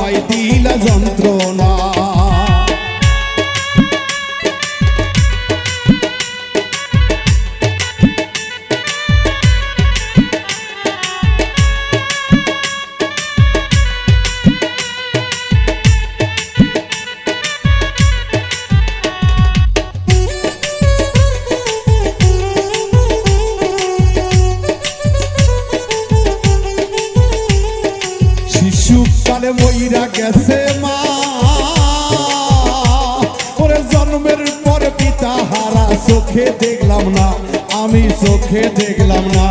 আমায় দিলা যন্ত্রণা। শিশুকালে মইরা গেছে মা, ওরে জন্মের পর পিতা হারা চোখে দেখলাম না, আমি চোখে দেখলাম না।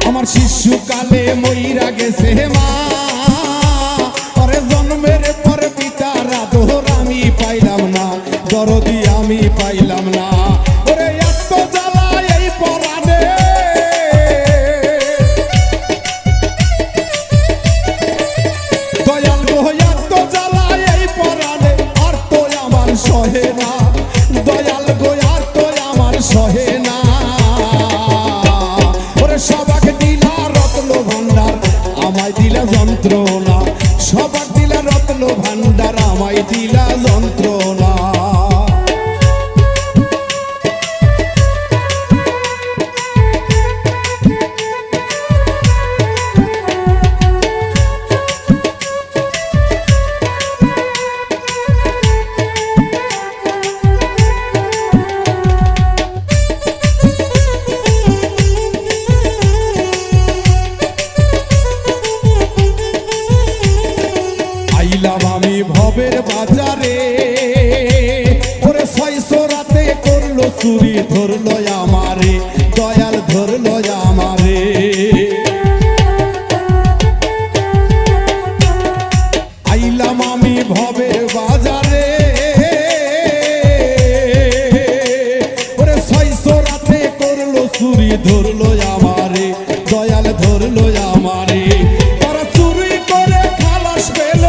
আমার শিশুকালে মইরা গেছে মা, ওরে জন্মের পর পিতার আদর আমি পাইলাম না, দরদি আমি পাইলাম না। ওরে এত জ্বালা এই পরাণে, সহে না দয়াল গো আর তো আমার সহে না। ওরে সবাক দিলা রত্ন ভান্ডার আমায় দিলা যন্ত্রণা, সবাক দিলা রত্ন ভান্ডার আমায় দিলা যন্ত্রণা। আমি ভবের বাজারে, ওরে 600 রাতে করলো চুরি, ধরলো আমারে দয়াল ধরলো আমারে। আইলাম আমি ভবের বাজারে, ওরে 600 রাতে করলো চুরি, ধরলো আমারে দয়াল ধরলো আমারে। তারা চুরি করে খালাস পেল,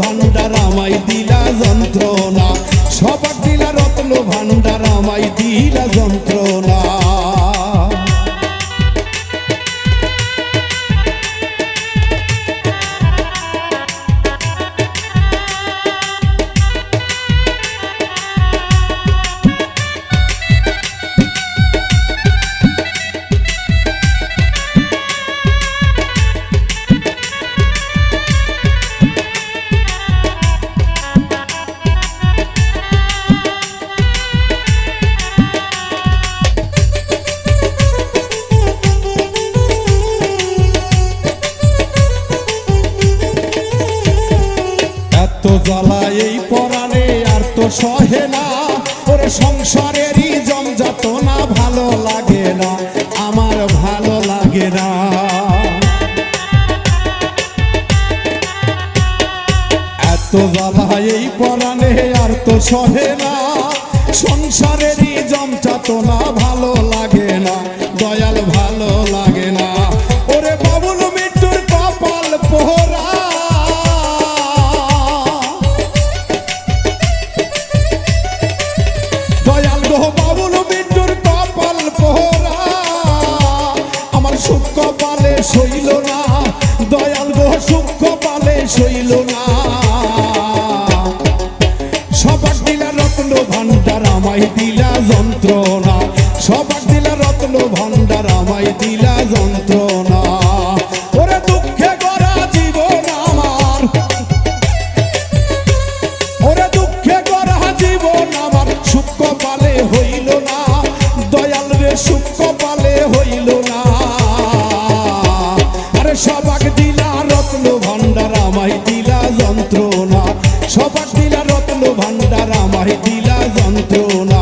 ভান্ডার আমায় দিলা যন্ত্রণা, সবাক দিলা রত্ন ভান্ডার আমায় দিলা যন্ত্রণা। এত জ্বালা এই পরাণে আর তো সহে না, ওরে সংসারেরই জমযাতনা ভালো লাগে না, আমার ভালো লাগে না। এত জ্বালা এই পরাণে আর তো সহে না, সংসারেরই জমযাতনা ভালো লাগে না, দয়াল ভালো লাগে না। ওরে বাবুল মৃত্যুর কপাল পোহরা, দয়াল গো বাবুল মৃত্যুর কপাল পোহরা, আমার সুখ কপালে সইল না, দয়াল গো সুখ কপালে সইল না। সবাক দিলা রত্ন ভান্ডার আমায় দিলা যন্ত্রণা, সবাক দিলা রত্ন ভান্ডার আমায় দিলা যন্ত্রণা। ওরে দুঃখে গড়া জীবন আমার, ওরে দুঃখে গড়া জীবন আমার, সুখ কপালে হইল না, দয়াল রে সুখ কপালে হইল না। আরে সবাক দিলা রত্ন ভান্ডার আমায় দিলা যন্ত্রণা, সবাক দিলা রত্ন ভান্ডার আমায় দিলা যন্ত্রণা,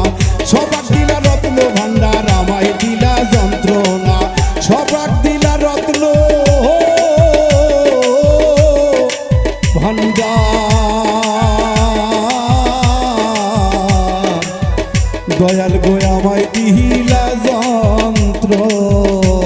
সবাক দিলা রত্ন ভান্ডার আমায় দিলা যন্ত্রণা, সবাক দিলা রত্ন দয়াল গো আমায় দিহিলা যন্ত্রণা।